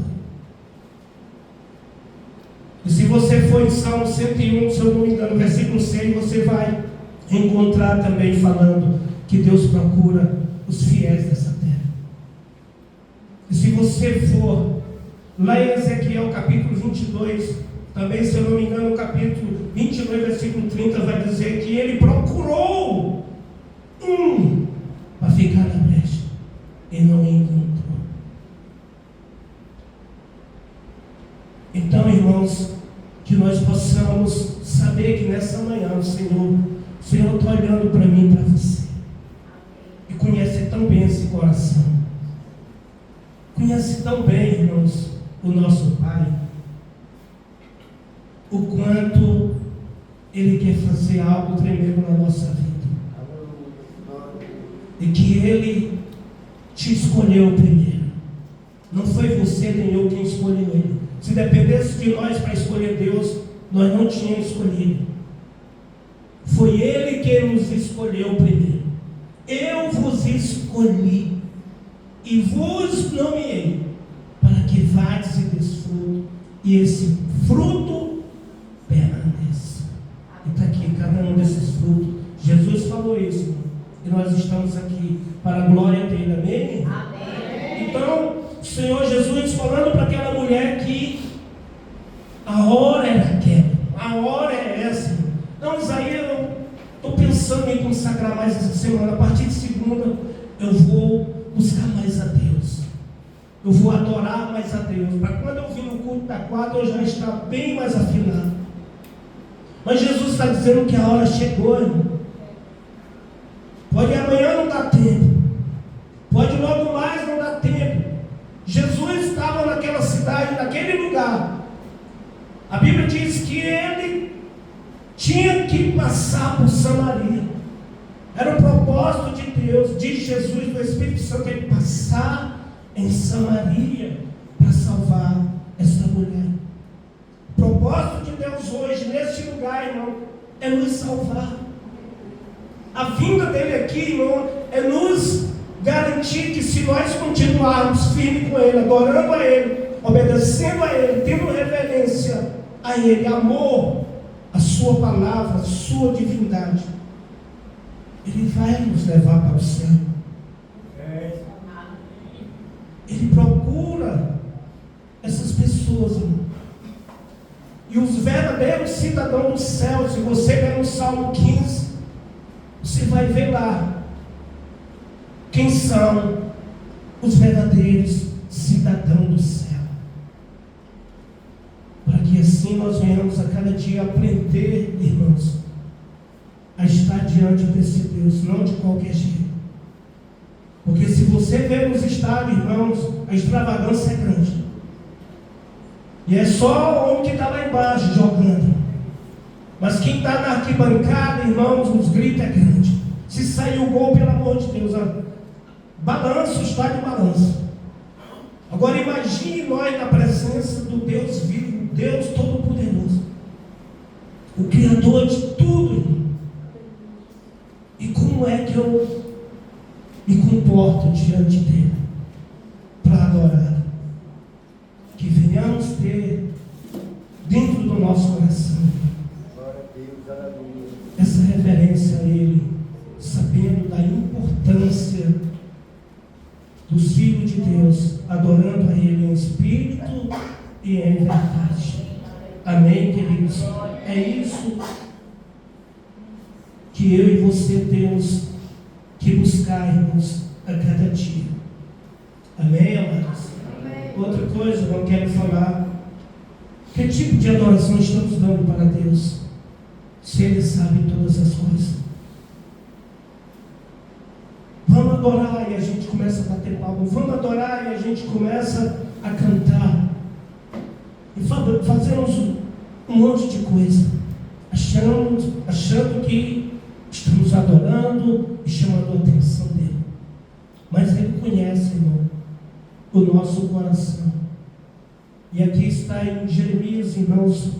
E se você for em Salmo 101, se eu não me engano, versículo 6, você vai encontrar também falando que Deus procura os fiéis dessa terra. E se você for lá em Ezequiel capítulo 22, também, se eu não me engano, no capítulo 22, versículo 30, vai dizer que Ele procurou para ficar na brecha e não encontrou. Então, irmãos, que nós possamos saber que nessa manhã o Senhor está olhando para mim e para você, e conhece tão bem esse coração, conhece tão bem, irmãos, o nosso Pai, o quanto Ele quer fazer algo tremendo na nossa vida, e que Ele te escolheu primeiro. Não foi você nem eu quem escolheu Ele. Se dependesse de nós para escolher Deus, nós não tínhamos escolhido. Foi Ele que nos escolheu primeiro. Eu vos escolhi e vos nomeei para que vades e desfruto, e esse fruto permaneça. E está aqui cada um desses frutos. Jesus falou isso. E nós estamos aqui para a glória dele, amém? Amém. Então, o Senhor Jesus falando para aquela mulher que a hora era aquela, a hora é essa. Não, Isaías, eu estou pensando em consagrar mais essa semana. A partir de segunda, eu vou buscar mais a Deus. Eu vou adorar mais a Deus. Para quando eu vir no culto da quarta, eu já estar bem mais afinado. Mas Jesus está dizendo que a hora chegou, irmão. Pode amanhã não dar tempo. Pode logo mais não dar tempo. Jesus estava naquela cidade, naquele lugar. A Bíblia diz que ele tinha que passar por Samaria. Era o propósito de Deus, de Jesus, do Espírito Santo, ele passar em Samaria para salvar essa mulher. O propósito de Deus hoje, neste lugar, irmão, é nos salvar. A vinda dele aqui, irmão, é nos garantir que se nós continuarmos firmes com ele, adorando a ele, obedecendo a ele, tendo reverência a ele, amor, a sua palavra, a sua divindade, ele vai nos levar para o céu. Ele procura essas pessoas, irmão. E os verdadeiros cidadãos do céu, se você ler no Salmo 15, você vai ver lá quem são os verdadeiros cidadãos do céu. Para que assim nós venhamos a cada dia aprender, irmãos, a estar diante desse Deus, não de qualquer jeito. Porque se você vê nos estádios, irmãos, a extravagância é grande. E é só o homem que está lá embaixo jogando. Mas quem está na arquibancada, irmãos, os gritos é grande. Se sair o gol, pelo amor de Deus, balança, o estádio balança. Agora imagine nós na presença do Deus vivo, Deus Todo-Poderoso, o Criador de tudo, irmão. E como é que eu me comporto diante dele para adorar? Que venhamos ter dentro do nosso coração essa reverência a ele, sabendo da importância dos filhos de Deus, adorando a ele em espírito e em verdade. Amém, queridos? É isso que eu e você temos que buscar, irmãos, a cada dia. Amém, amados? Amém. Outra coisa que eu quero falar: que tipo de adoração estamos dando para Deus? Se Ele sabe todas as coisas. Vamos adorar e a gente começa a bater palma. Vamos adorar e a gente começa a cantar. E fazemos um monte de coisa, achando que estamos adorando e chamando a atenção dele. Mas ele conhece, irmão, o nosso coração. E aqui está em Jeremias, irmãos.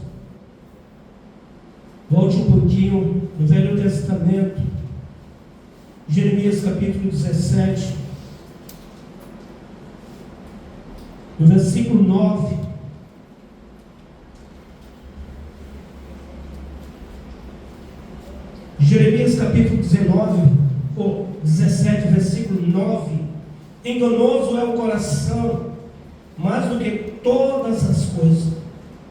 Volte um pouquinho no Velho Testamento. Jeremias capítulo 17, no versículo 9. Jeremias capítulo 17, versículo 9. Enganoso é o coração, mais do que todas as coisas,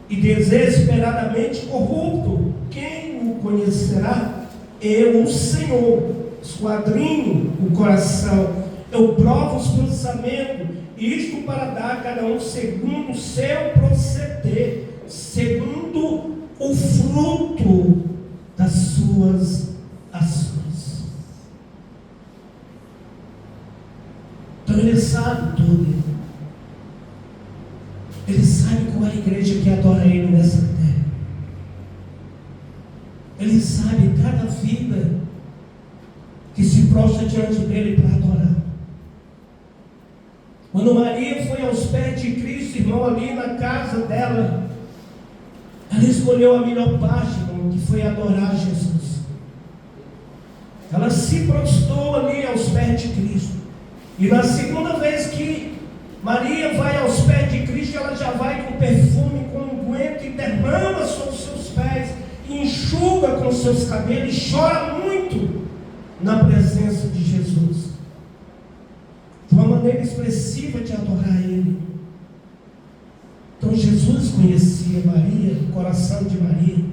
e desesperadamente corrupto. Quem o conhecerá? Eu, o Senhor, esquadrinho o coração, eu provo os pensamentos, isto para dar a cada um segundo o seu proceder, segundo o fruto das suas ações. Então ele sabe tudo. Ele sabe qual é a igreja que adora ele nessa terra. Ele sabe cada vida que se prostra diante dele para adorar. Quando Maria foi aos pés de Cristo, irmão, ali na casa dela, ela escolheu a melhor parte, irmão, que foi adorar Jesus. Ela se prostrou ali aos pés de Cristo. E na segunda vez que Maria vai aos pés de Cristo, ela já vai com perfume, com unguento, e derrama sobre os seus pés, e enxuga com seus cabelos, e chora muito na presença de Jesus, de uma maneira expressiva de adorar Ele. Então Jesus conhecia Maria, o coração de Maria.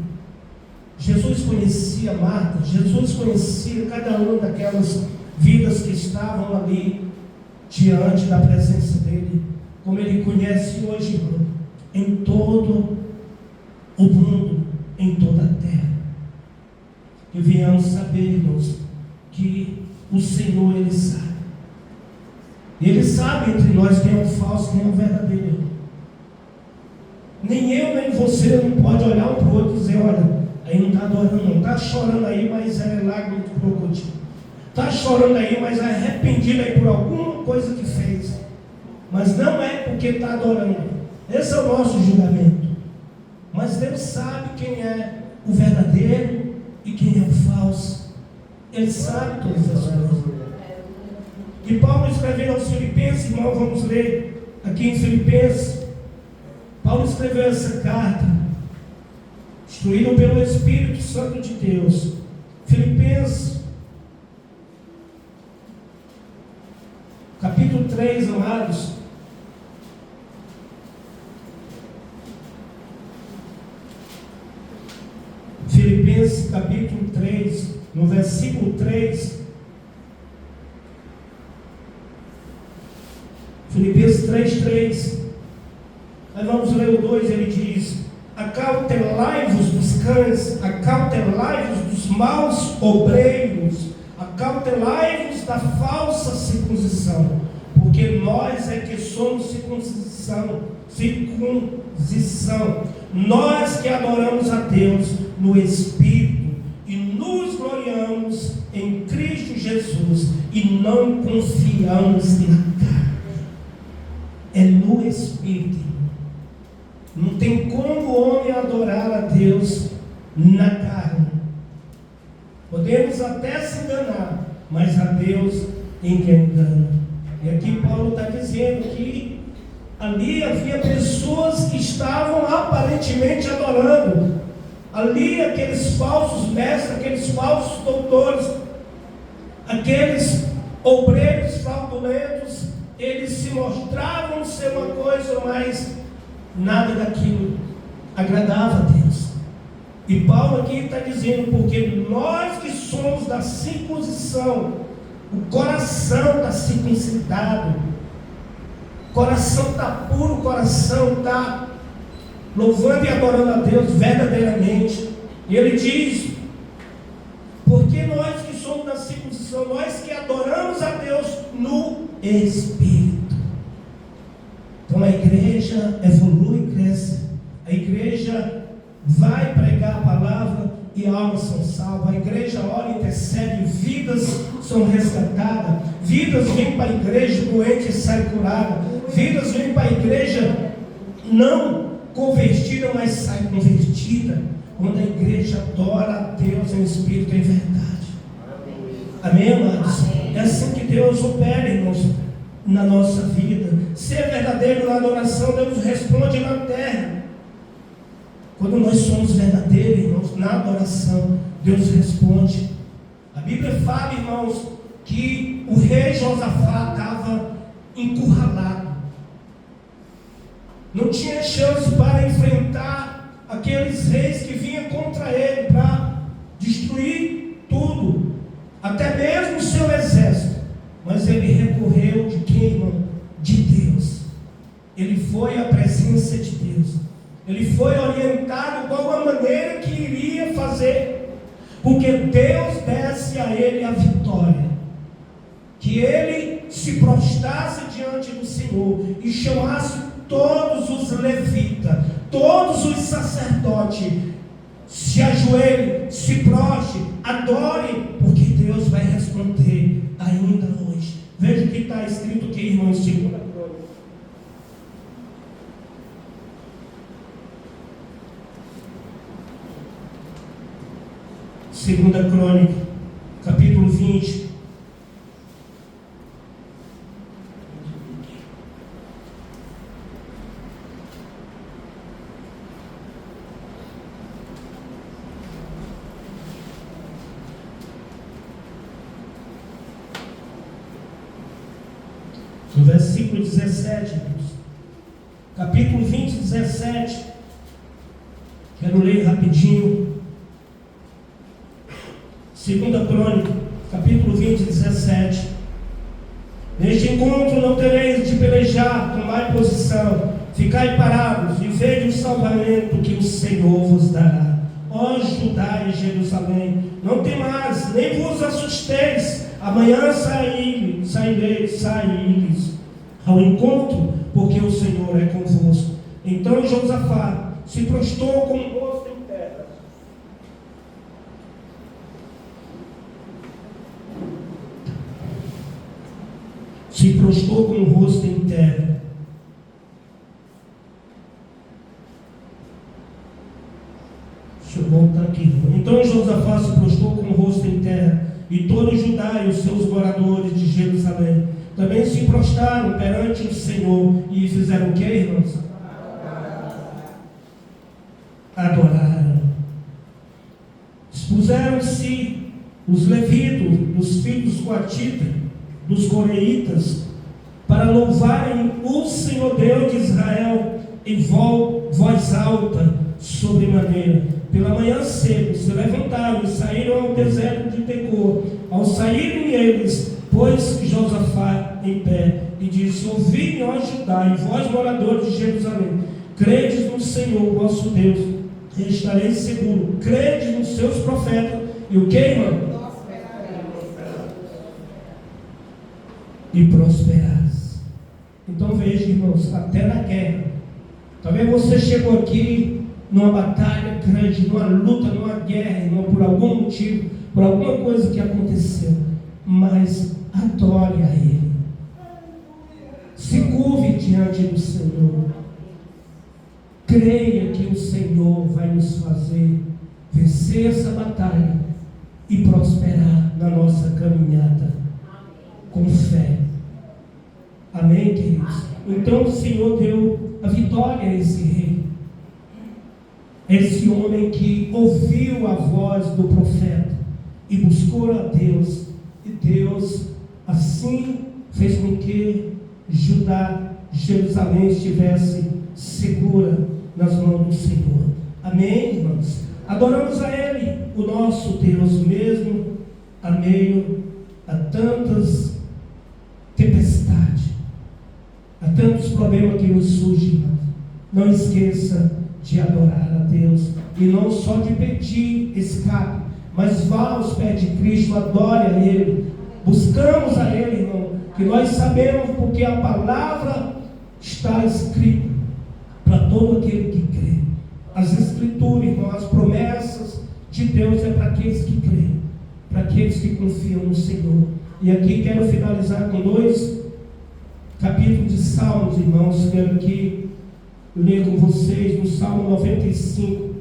Jesus conhecia Marta, Jesus conhecia cada uma daquelas vidas que estavam ali diante da presença dele, como Ele conhece hoje, irmão, em todo o mundo, em toda a terra. E viemos saber, irmãos, que o Senhor, Ele sabe. Ele sabe entre nós quem é o falso, quem é o verdadeiro. Nem eu, nem você não pode olhar um para o outro e dizer, olha, aí não está adorando não, está chorando aí, mas é lágrima do crocodilo. Está chorando aí, mas é arrependido aí por alguma coisa que fez. Mas não é porque está adorando. Esse é o nosso julgamento. Mas Deus sabe quem é o verdadeiro e quem é o falso. Ele sabe todas as coisas. E Paulo escrevendo aos Filipenses, irmão, vamos ler aqui em Filipenses. Paulo escreveu essa carta, instruído pelo Espírito Santo de Deus. Filipenses, capítulo 3, amados. Filipenses, capítulo 3, no versículo 3. Filipenses 3:3. Nós vamos ler o 2, ele diz: acautelai-vos dos cães, acautelai-vos dos maus obreiros, acautelai-vos da falsa circuncisão, porque nós é que somos circuncisão, nós que adoramos a Deus no Espírito e nos gloriamos em Cristo Jesus e não confiamos na carne. É no Espírito. Não tem como o homem adorar a Deus na carne. Podemos até se enganar, mas a Deus ninguém engana. E aqui Paulo está dizendo que ali havia pessoas que estavam aparentemente adorando. Ali aqueles falsos mestres, aqueles falsos doutores, aqueles obreiros fraudulentos, eles se mostravam ser uma coisa, mas nada daquilo agradava a Deus. E Paulo aqui está dizendo, porque nós que somos da circuncisão, o coração está circuncidado, o coração está puro, o coração está louvando e adorando a Deus verdadeiramente. E ele diz, porque nós que somos da circuncisão, nós que adoramos a Deus no Espírito. Então a igreja evolui e cresce. A igreja vai pregar a palavra e almas são salvas. A igreja ora e intercede, vidas são resgatadas. Vidas vêm para a igreja, doente e sai curada. Vidas vêm para a igreja não convertida, mas sai convertida. Quando a igreja adora a Deus em espírito e em verdade. Amém, amados? É assim que Deus opera, irmãos, na nossa vida. Ser verdadeiro na adoração, Deus responde na terra. Quando nós somos verdadeiros, irmãos, na adoração, Deus responde. A Bíblia fala, irmãos, que o rei Josafá estava encurralado. Não tinha chance para enfrentar aqueles reis que vinham contra ele para destruir tudo, até mesmo o seu exército. Mas ele recorreu de quem, irmão? De Deus. Ele foi à presença de Deus. Ele foi orientado qual a maneira que iria fazer, porque Deus desse a ele a vitória. Que ele se prostrasse diante do Senhor e chamasse todos os levitas, todos os sacerdotes, se ajoelhem, se prostem, adorem, porque Deus vai responder ainda hoje. Veja o que está escrito aqui, irmãos, em 2 Crônicas. 2 Crônicas, capítulo 20. no versículo 17, irmãos. Capítulo 20, 17. Quero ler rapidinho. 2 Crônica, capítulo 20, 17. Neste encontro não tereis de pelejar, tomai posição, ficai parados e vede o salvamento que o Senhor vos dará. Ó Judá e Jerusalém, não temais, nem vos assusteis. Amanhã saireis ao encontro, porque o Senhor é convosco. Então Josafá se prostrou com o rosto em terra. Se prostrou com o rosto em terra. Deixa eu voltar aqui. Então Josafá se prostrou com o rosto em terra, e todo Judá e os seus moradores de Jerusalém também se prostraram perante o Senhor e fizeram o que, irmãos? Adoraram. Expuseram-se os levitas, os filhos dos coatitas, dos coreitas, para louvarem o Senhor Deus de Israel em voz alta, sobremaneira. Pela manhã cedo se levantaram e saíram ao deserto de Tecor. Ao saírem eles, pôs Josafá em pé e disse: ouvi-me, ó Judá, e vós moradores de Jerusalém, credes no Senhor vosso Deus, e estareis seguro. Credes nos seus profetas, e o que, irmão? E prosperarás. Então veja, irmãos, até na guerra, talvez você chegou aqui numa batalha grande, numa luta, numa guerra, irmão, por algum motivo, por alguma coisa que aconteceu, mas adore a Ele, se curve diante do Senhor, creia que o Senhor vai nos fazer vencer essa batalha e prosperar na nossa caminhada com fé. Amém, queridos? Então o Senhor deu a vitória a esse rei, esse homem que ouviu a voz do profeta e buscou a Deus, e Deus assim fez com que Judá, Jerusalém estivesse segura nas mãos do Senhor. Amém, irmãos? Adoramos a Ele, o nosso Deus, mesmo a meio a tantas tempestades, a tantos problemas que nos surgem, irmãos. Não esqueça de adorar a Deus, e não só de pedir escape, mas vá aos pés de Cristo, adore a Ele, buscamos a Ele, irmão, que nós sabemos, porque a palavra está escrita para todo aquele que crê. As escrituras, irmão, as promessas de Deus é para aqueles que creem, para aqueles que confiam no Senhor. E aqui quero finalizar com 2 capítulos de Salmos, irmãos. Quero que ler com vocês no Salmo 95.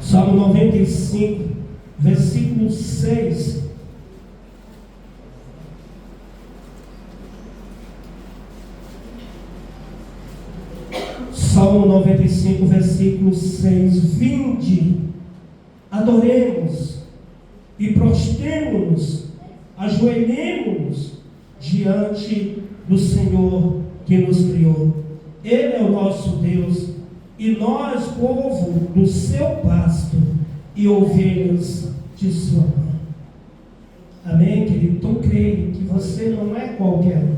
Salmo 95, versículo 6. Salmo 95, versículo 6. Vinde, adoremos e prostremo-nos, ajoelhemo-nos diante do Senhor que nos criou. Ele é o nosso Deus, e nós, povo do seu pasto e ovelhas de sua mão. Amém, querido? Então creia que você não é qualquer um.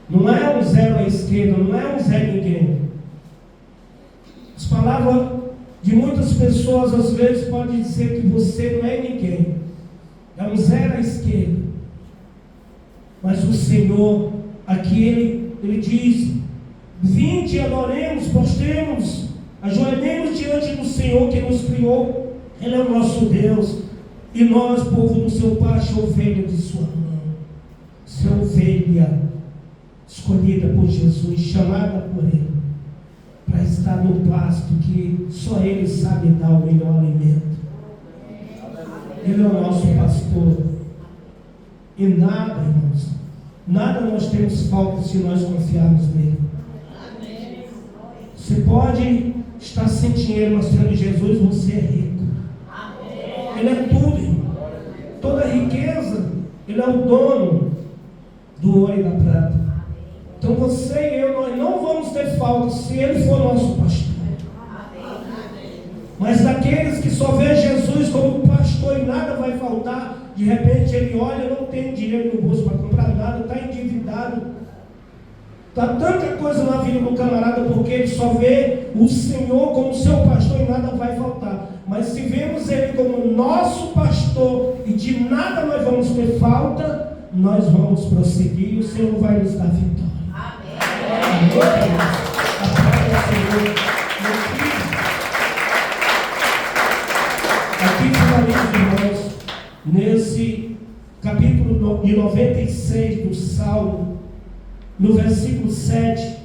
Não é um zero à esquerda, não é um zé ninguém. As palavras de muitas pessoas às vezes podem dizer que você não é ninguém, é um zero à esquerda. Mas o Senhor, aqui Ele diz: vinde, adoremos, prostremos, ajoelhemos diante do Senhor que nos criou. Ele é o nosso Deus, e nós, povo do seu pasto, ovelha de sua mão. Seu ovelha escolhida por Jesus, chamada por Ele, para estar no pasto que só Ele sabe dar o melhor alimento. Ele é o nosso pastor, e nada, irmãos, nada nós temos falta se nós confiarmos nele. Você pode estar sem dinheiro, mas tendo Jesus, você é rico. Ele é tudo, irmão. Toda riqueza, ele é o dono do ouro e da prata. Então você e eu, nós não vamos ter falta se ele for nosso pastor. Mas daqueles que só vê Jesus como pastor e nada vai faltar, de repente ele olha, não tem dinheiro no bolso para comprar nada, está endividado, está tanta coisa na vida do camarada, porque ele só vê o Senhor como seu pastor e nada vai faltar. Mas se vemos ele como nosso pastor e de nada nós vamos ter falta, nós vamos prosseguir e o Senhor vai nos dar vitória. Amém. A palavra do Senhor. Aqui finaliza, irmãos, nesse capítulo de 96 do Salmo, no versículo 7.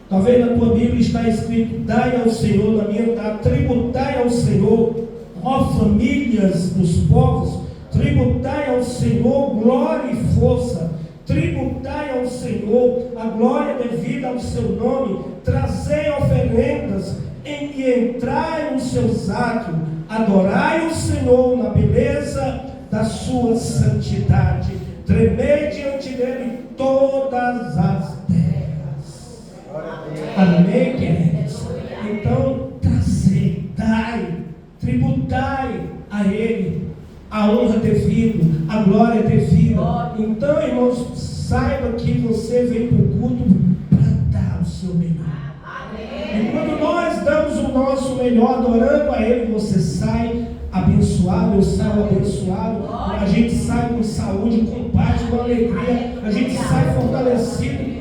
Talvez na tua Bíblia está escrito: dai ao Senhor, na minha está, tributai ao Senhor, ó famílias dos povos, tributai ao Senhor glória e força, tributai ao Senhor a glória devida ao seu nome, trazei oferendas e entrai nos seus atos, adorai o Senhor na beleza da sua santidade, tremei diante dele todas as terras. Amém, queridos? Então, trazei, dai, tributai a ele a honra devida, a glória devida. Então, irmãos, saiba que você veio para o culto para dar o seu melhor. E quando nós damos o nosso melhor adorando a ele, você sai abençoado, eu saio abençoado, a gente sai com saúde, com paz, com alegria, a gente sai fortalecido.